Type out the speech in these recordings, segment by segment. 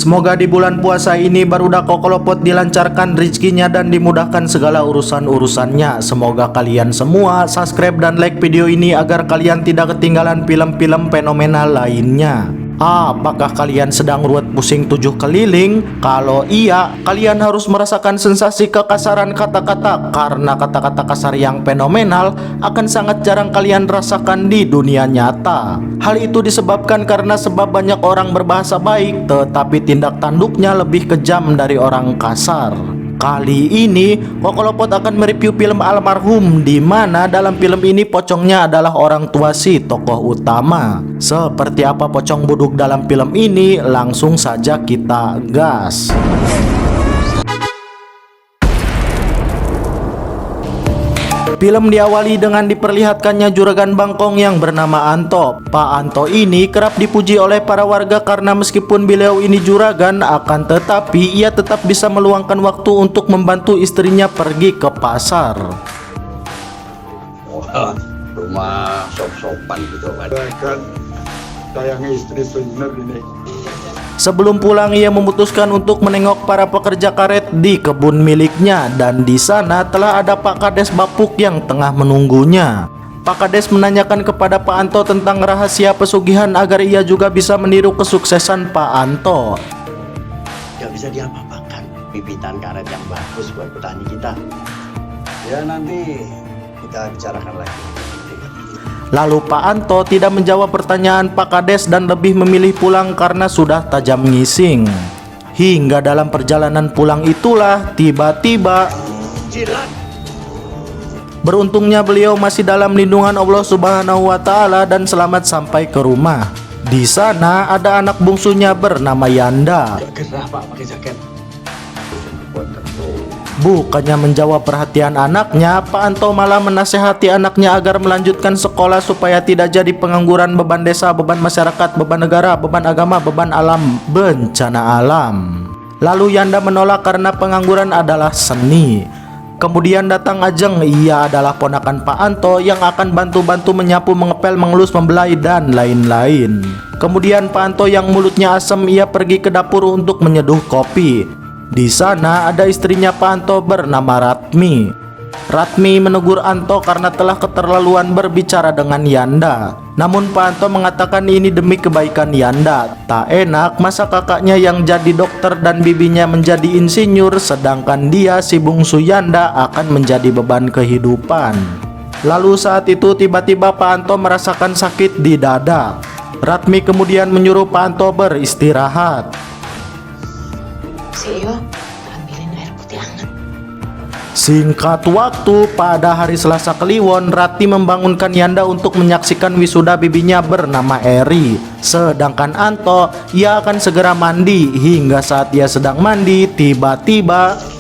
Semoga di bulan puasa ini barudak Kokolopot dilancarkan rezekinya dan dimudahkan segala urusan-urusannya. Semoga kalian semua subscribe dan like video ini agar kalian tidak ketinggalan film-film fenomenal lainnya. Apakah kalian sedang ruwet pusing 7 keliling? Kalau iya, kalian harus merasakan sensasi kekasaran kata-kata, karena kata-kata kasar yang fenomenal akan sangat jarang kalian rasakan di dunia nyata. Hal itu disebabkan karena sebab banyak orang berbahasa baik, tetapi tindak tanduknya lebih kejam dari orang kasar. Kali ini Kokolopot akan mereview film Almarhum, di mana dalam film ini pocongnya adalah orang tua si tokoh utama. Seperti apa pocong buduk dalam film ini? Langsung saja kita gas. Film diawali dengan diperlihatkannya juragan Bangkong yang bernama Anto. Pak Anto ini kerap dipuji oleh para warga karena meskipun beliau ini juragan, akan tetapi ia tetap bisa meluangkan waktu untuk membantu istrinya pergi ke pasar. Wah, rumah sop-sopan gitu kan. Sayangnya istri bener ini. Sebelum pulang, ia memutuskan untuk menengok para pekerja karet di kebun miliknya, dan di sana telah ada Pak Kades Bapuk yang tengah menunggunya. Pak Kades menanyakan kepada Pak Anto tentang rahasia pesugihan agar ia juga bisa meniru kesuksesan Pak Anto. Gak bisa diapa-apakan, bibitan karet yang bagus buat petani kita. Ya nanti kita bicarakan lagi. Lalu Pak Anto tidak menjawab pertanyaan Pak Kades dan lebih memilih pulang karena sudah tajam ngising. Hingga dalam perjalanan pulang itulah tiba-tiba beruntungnya beliau masih dalam lindungan Allah Subhanahu wa Ta'ala dan selamat sampai ke rumah. Di sana ada anak bungsunya bernama Yanda. Gerah Pak pakai jaket. Bukannya menjawab perhatian anaknya, Pak Anto malah menasehati anaknya agar melanjutkan sekolah supaya tidak jadi pengangguran, beban desa, beban masyarakat, beban negara, beban agama, beban alam, bencana alam. Lalu Yanda menolak karena pengangguran adalah seni. Kemudian datang Ajeng, ia adalah ponakan Pak Anto yang akan bantu-bantu menyapu, mengepel, mengelus, membelai, dan lain-lain. Kemudian Pak Anto yang mulutnya asam, ia pergi ke dapur untuk menyeduh kopi. Di sana ada istrinya Pak Anto bernama Ratmi. Ratmi menegur Anto karena telah keterlaluan berbicara dengan Yanda. Namun Pak Anto mengatakan ini demi kebaikan Yanda. Tak enak masa kakaknya yang jadi dokter dan bibinya menjadi insinyur, sedangkan dia si bungsu Yanda akan menjadi beban kehidupan. Lalu saat itu tiba-tiba Pak Anto merasakan sakit di dada. Ratmi kemudian menyuruh Pak Anto beristirahat. Iyo, ambilin air putih hangat. Singkat waktu, pada hari Selasa Kliwon, Ratmi membangunkan Yanda untuk menyaksikan wisuda bibinya bernama Eri. Sedangkan Anto, ia akan segera mandi. Hingga saat ia sedang mandi, tiba-tiba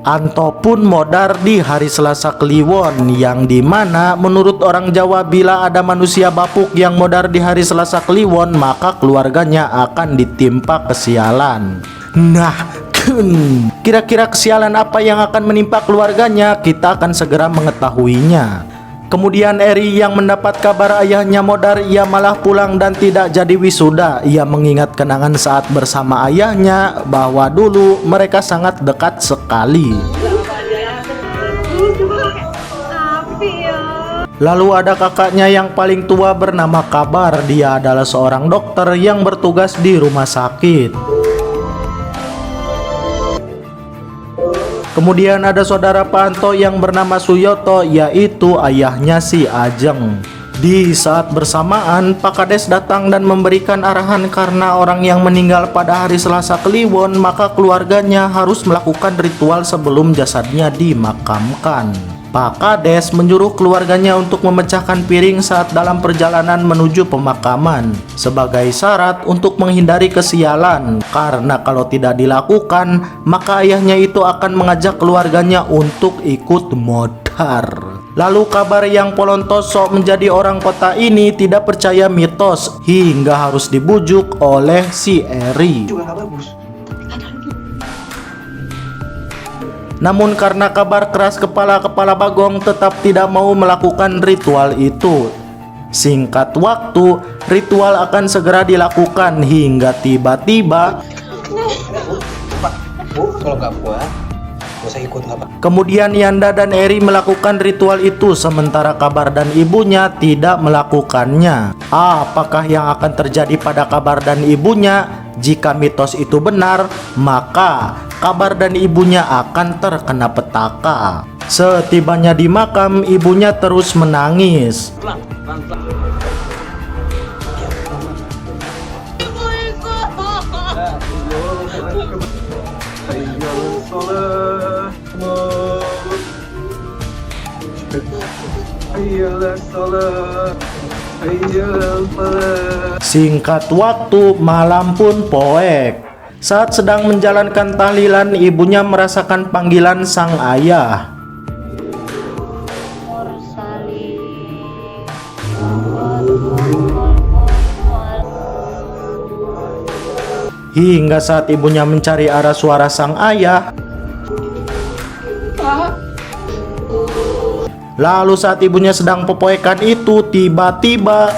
Anto pun modar di hari Selasa Kliwon, yang dimana menurut orang Jawa bila ada manusia bapuk yang modar di hari Selasa Kliwon maka keluarganya akan ditimpa kesialan. Nah, kira-kira kesialan apa yang akan menimpa keluarganya? Kita akan segera mengetahuinya. Kemudian Eri yang mendapat kabar ayahnya modar, ia malah pulang dan tidak jadi wisuda. Ia mengingat kenangan saat bersama ayahnya bahwa dulu mereka sangat dekat sekali. Lalu ada kakaknya yang paling tua bernama Kabar. Dia adalah seorang dokter yang bertugas di rumah sakit. Kemudian ada saudara Pak Anto yang bernama Suyoto, yaitu ayahnya si Ajeng. Di saat bersamaan, Pak Kades datang dan memberikan arahan karena orang yang meninggal pada hari Selasa Kliwon, maka keluarganya harus melakukan ritual sebelum jasadnya dimakamkan. Pak Kades menyuruh keluarganya untuk memecahkan piring saat dalam perjalanan menuju pemakaman sebagai syarat untuk menghindari kesialan, karena kalau tidak dilakukan maka ayahnya itu akan mengajak keluarganya untuk ikut modar. Lalu Kabar yang polontosok menjadi orang kota ini tidak percaya mitos hingga harus dibujuk oleh si Eri. Juga gak bagus. Namun karena kabar keras kepala Bagong tetap tidak mau melakukan ritual itu. Singkat waktu, ritual akan segera dilakukan hingga tiba-tiba Pak, Bu, kalau nggak puas, nggak usah ikut nggak Pak? kemudian Yanda dan Eri melakukan ritual itu sementara Kabar dan ibunya tidak melakukannya. Apakah yang akan terjadi pada Kabar dan ibunya? Jika mitos itu benar, maka Kabar dan ibunya akan terkena petaka. Setibanya di makam, ibunya terus menangis. Singkat waktu, malam pun poek. Saat sedang menjalankan tahlilan, ibunya merasakan panggilan sang ayah. Hingga saat ibunya mencari arah suara sang ayah, lalu saat ibunya sedang popoekan itu, tiba-tiba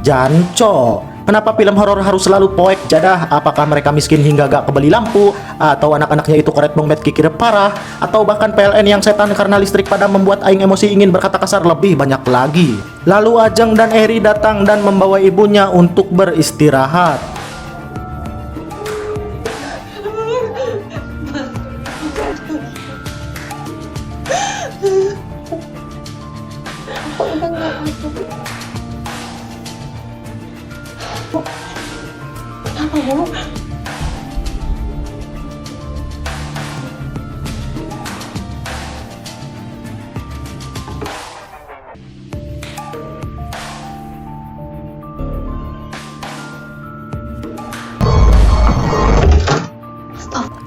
Janco, kenapa film horor harus selalu poek jadah? Apakah mereka miskin hingga gak kebeli lampu? Atau anak-anaknya itu koret bongmet kikir parah? Atau bahkan PLN yang setan karena listrik padam membuat aing emosi ingin berkata kasar lebih banyak lagi? Lalu Ajeng dan Eri datang dan membawa ibunya untuk beristirahat. Kenapa, Bu?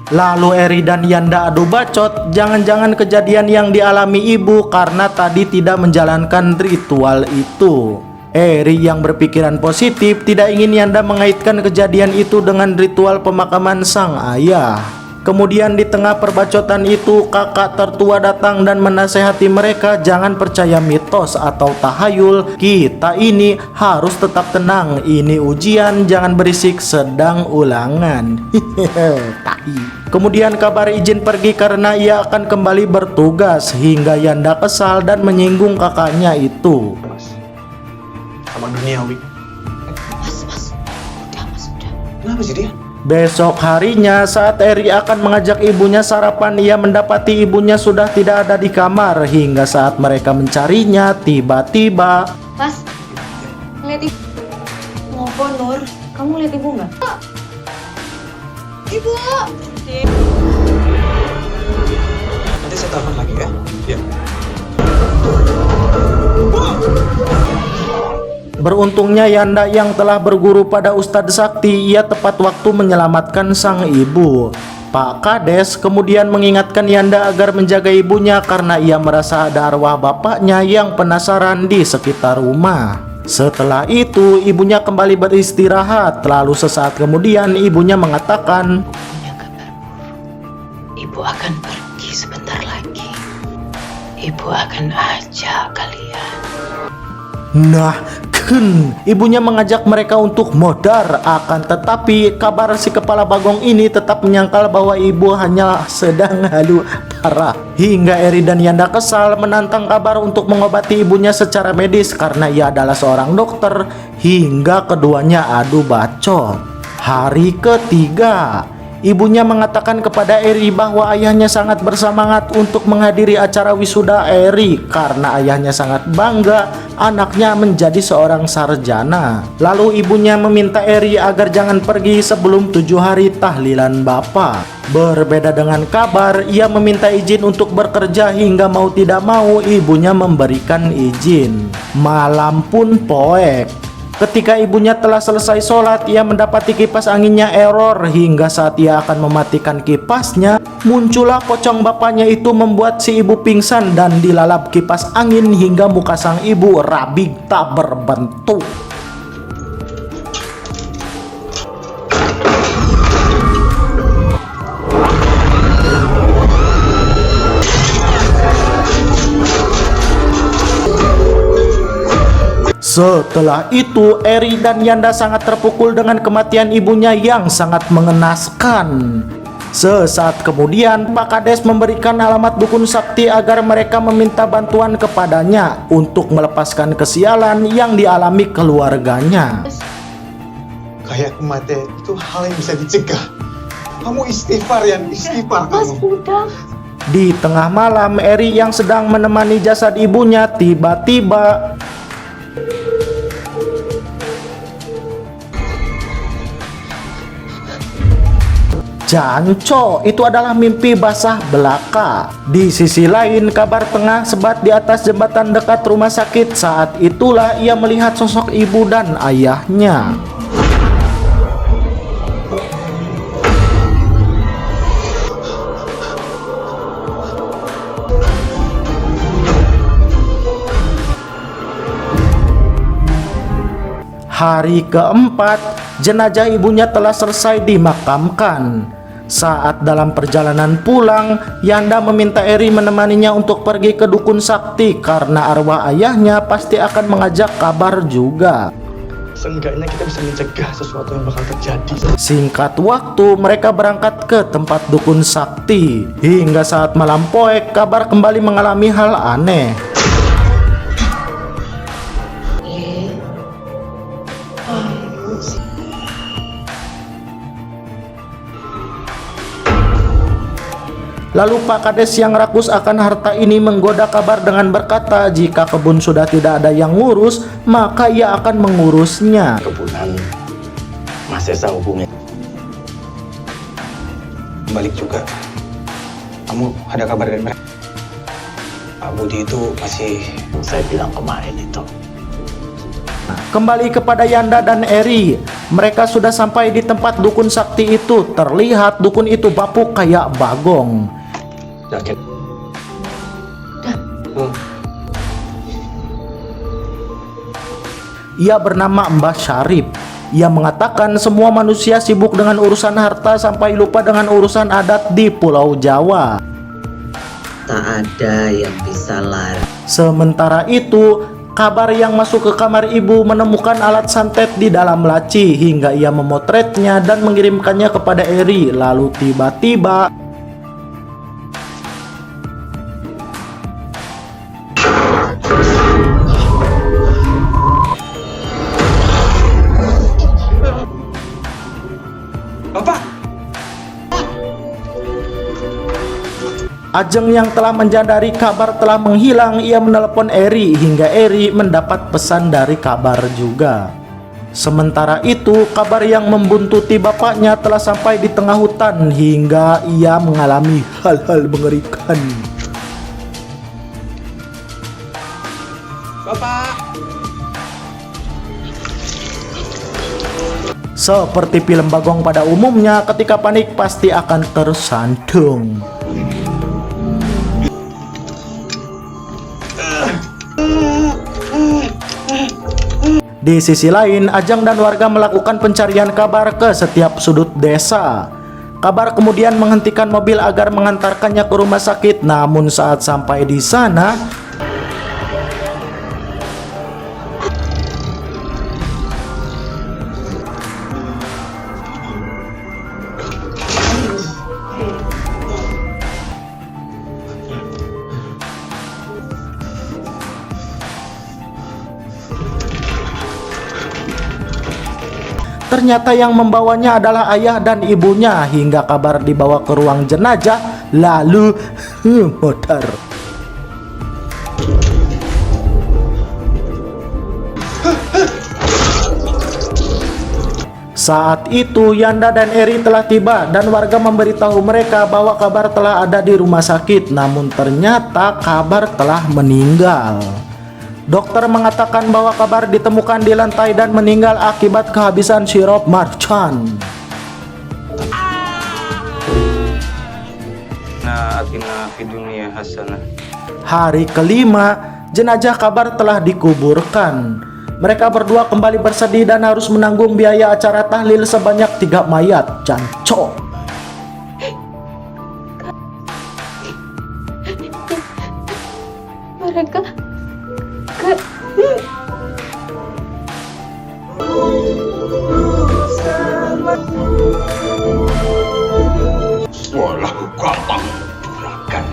Lalu Eri dan Yanda adu bacot, jangan-jangan kejadian yang dialami ibu karena tadi tidak menjalankan ritual itu. Eri yang berpikiran positif tidak ingin Yanda mengaitkan kejadian itu dengan ritual pemakaman sang ayah. Kemudian di tengah perbacotan itu, kakak tertua datang dan menasehati mereka jangan percaya mitos atau tahayul. Kita ini harus tetap tenang, ini ujian, jangan berisik, sedang ulangan. Tahi. Kemudian Kabar izin pergi karena ia akan kembali bertugas, hingga Yanda kesal dan menyinggung kakaknya itu. Sama duniawi. Mas. Udah. Kenapa sih dia? Besok harinya saat Eri akan mengajak ibunya sarapan, ia mendapati ibunya sudah tidak ada di kamar. Hingga saat mereka mencarinya, tiba-tiba Mas, ngeliat ibu. Ngopo, Nur? Kamu lihat ibu nggak? Ibu! Nanti saya telepon lagi ya. Ya. beruntungnya Yanda yang telah berguru pada Ustadz Sakti, ia tepat waktu menyelamatkan sang ibu. Pak Kades kemudian mengingatkan Yanda agar menjaga ibunya karena ia merasa ada arwah bapaknya yang penasaran di sekitar rumah. Setelah itu ibunya kembali beristirahat. Lalu sesaat kemudian ibunya mengatakan, Punya kabar buruk. Ibu akan pergi sebentar lagi. Ibu akan ajak kalian. nah ibunya mengajak mereka untuk modar. Akan tetapi kabar si kepala Bagong ini tetap menyangkal bahwa ibu hanya sedang halu parah. Hingga Eri dan Yanda kesal menantang Kabar untuk mengobati ibunya secara medis karena ia adalah seorang dokter. Hingga keduanya adu bacot. Hari ketiga, ibunya mengatakan kepada Eri bahwa ayahnya sangat bersemangat untuk menghadiri acara wisuda Eri karena ayahnya sangat bangga anaknya menjadi seorang sarjana. Lalu ibunya meminta Eri agar jangan pergi sebelum 7 hari tahlilan bapak. Berbeda dengan Kabar, ia meminta izin untuk bekerja hingga mau tidak mau ibunya memberikan izin. Malam pun poek. Ketika ibunya telah selesai sholat, ia mendapati kipas anginnya error. Hingga saat ia akan mematikan kipasnya, muncullah pocong bapaknya itu membuat si ibu pingsan dan dilalap kipas angin hingga muka sang ibu rabig tak berbentuk. Setelah itu, Eri dan Yanda sangat terpukul dengan kematian ibunya yang sangat mengenaskan. Sesaat kemudian, Pak Kades memberikan alamat dukun sakti agar mereka meminta bantuan kepadanya untuk melepaskan kesialan yang dialami keluarganya. Kayak kematian itu hal yang bisa dicegah. Kamu istighfar, Yan, istighfar kamu. Di tengah malam, Eri yang sedang menemani jasad ibunya tiba-tiba Janco, itu adalah mimpi basah belaka. Di sisi lain, kabar tengah sebat di atas jembatan dekat rumah sakit. Saat itulah ia melihat sosok ibu dan ayahnya. Hari keempat, jenazah ibunya telah selesai dimakamkan. Saat dalam perjalanan pulang, Yanda meminta Eri menemaninya untuk pergi ke dukun sakti karena arwah ayahnya pasti akan mengajak kabar juga. Seenggaknya kita bisa mencegah sesuatu yang bakal terjadi. Singkat waktu, mereka berangkat ke tempat dukun sakti. Hingga saat malam poek, kabar kembali mengalami hal aneh. Lalu Pak Kades yang rakus akan harta ini menggoda kabar dengan berkata jika kebun sudah tidak ada yang ngurus, maka ia akan mengurusnya. Kebunan Mas Esa hubungi. Balik juga. Kamu ada kabar dari mereka? Pak Budi itu masih... Saya bilang kemarin itu. Kembali kepada Yanda dan Eri, mereka sudah sampai di tempat dukun sakti itu. Terlihat dukun itu bapuk kayak bagong. Yakin? Ia bernama Mbah Syarif. Ia mengatakan semua manusia sibuk dengan urusan harta sampai lupa dengan urusan adat di Pulau Jawa. Tak ada yang bisa lari. Sementara itu, kabar yang masuk ke kamar ibu menemukan alat santet di dalam laci hingga ia memotretnya dan mengirimkannya kepada Eri. Lalu tiba-tiba Bapak! Ajeng yang telah menjadari kabar telah menghilang, ia menelepon Eri hingga Eri mendapat pesan dari kabar juga. Sementara itu, kabar yang membuntuti bapaknya telah sampai di tengah hutan hingga ia mengalami hal-hal mengerikan. Bapak! Seperti film bagong pada umumnya, ketika panik pasti akan tersantung. Di sisi lain, Ajeng dan warga melakukan pencarian kabar ke setiap sudut desa. Kabar kemudian menghentikan mobil agar mengantarkannya ke rumah sakit. Namun saat sampai di sana, ternyata yang membawanya adalah ayah dan ibunya. Hingga kabar dibawa ke ruang jenazah, lalu motor. Saat itu Yanda dan Eri telah tiba dan warga memberitahu mereka bahwa kabar telah ada di rumah sakit. Namun ternyata kabar telah meninggal. Dokter mengatakan bahwa kabar ditemukan di lantai dan meninggal akibat kehabisan sirup marcan. Atina fid dunya hasanah. Hari kelima, jenazah kabar telah dikuburkan. Mereka berdua kembali bersedih dan harus menanggung biaya acara tahlil sebanyak 3 mayat. Jancok. Mereka Walau gampang juragan.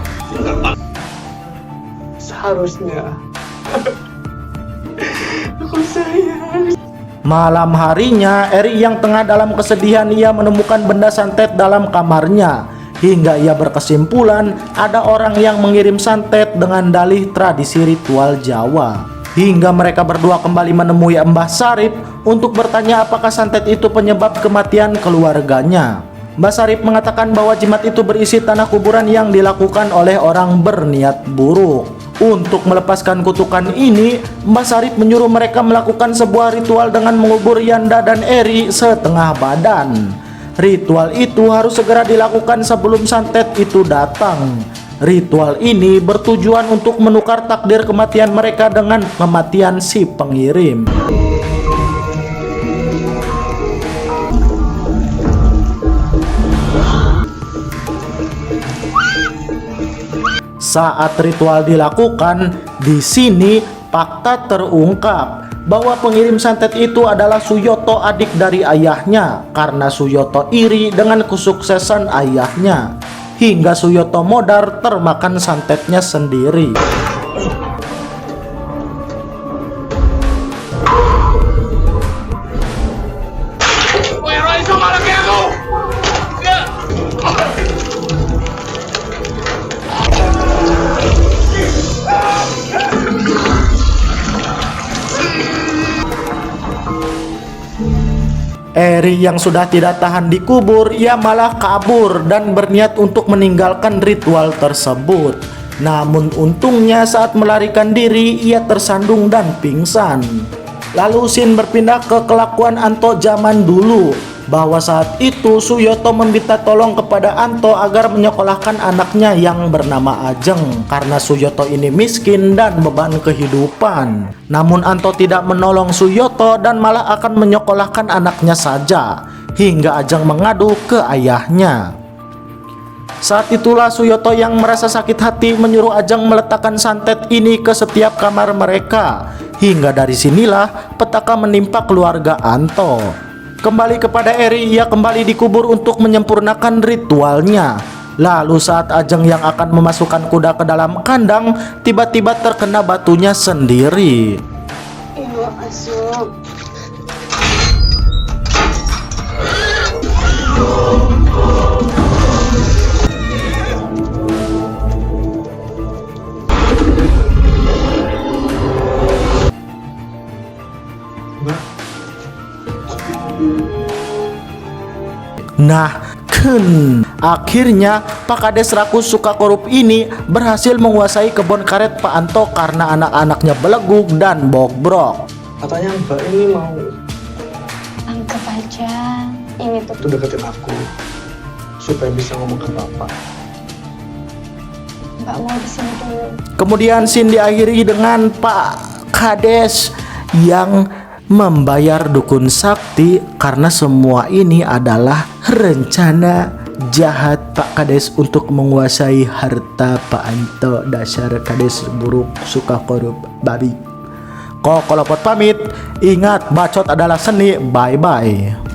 Seharusnya aku sayang. Malam harinya, Eri yang tengah dalam kesedihan ia menemukan benda santet dalam kamarnya. Hingga ia berkesimpulan ada orang yang mengirim santet dengan dalih tradisi ritual Jawa. Hingga mereka berdua kembali menemui Mbah Sarip untuk bertanya apakah santet itu penyebab kematian keluarganya. Mbah Sarip mengatakan bahwa jimat itu berisi tanah kuburan yang dilakukan oleh orang berniat buruk. Untuk melepaskan kutukan ini, Mbah Sarip menyuruh mereka melakukan sebuah ritual dengan mengubur Yanda dan Eri setengah badan. Ritual itu harus segera dilakukan sebelum santet itu datang. Ritual ini bertujuan untuk menukar takdir kematian mereka dengan kematian si pengirim. Saat ritual dilakukan, di sini fakta terungkap bahwa pengirim santet itu adalah Suyoto, adik dari ayahnya, karena Suyoto iri dengan kesuksesan ayahnya. Hingga Suyoto modar termakan santetnya sendiri. Eri yang sudah tidak tahan dikubur, ia malah kabur dan berniat untuk meninggalkan ritual tersebut. Namun untungnya saat melarikan diri, ia tersandung dan pingsan. Lalu scene berpindah ke kelakuan Anto zaman dulu, bahwa saat itu Suyoto meminta tolong kepada Anto agar menyekolahkan anaknya yang bernama Ajeng, karena Suyoto ini miskin dan beban kehidupan. Namun Anto tidak menolong Suyoto dan malah akan menyekolahkan anaknya saja, hingga Ajeng mengadu ke ayahnya. Saat itulah Suyoto yang merasa sakit hati menyuruh Ajeng meletakkan santet ini ke setiap kamar mereka. Hingga dari sinilah petaka menimpa keluarga Anto. Kembali kepada Eri, ia kembali dikubur untuk menyempurnakan ritualnya. Lalu saat Ajeng yang akan memasukkan kuda ke dalam kandang, tiba-tiba terkena batunya sendiri. Ibu asup. Nah, akhirnya Pak Kades Rakus suka korup ini berhasil menguasai kebun karet Pak Anto karena anak-anaknya beleguk dan bobrok. Katanya Mbak ini mau Anggap aja ini tuh tuh deketin aku supaya bisa ngomong ke Bapak. Mbak mau di sini dulu. Kemudian scene diakhiri dengan Pak Kades yang membayar dukun sakti karena semua ini adalah rencana jahat Pak Kades untuk menguasai harta Pak Anto. Dasar Kades buruk, suka korup, babi. Kokolopot pamit. Ingat, bacot adalah seni. Bye-bye.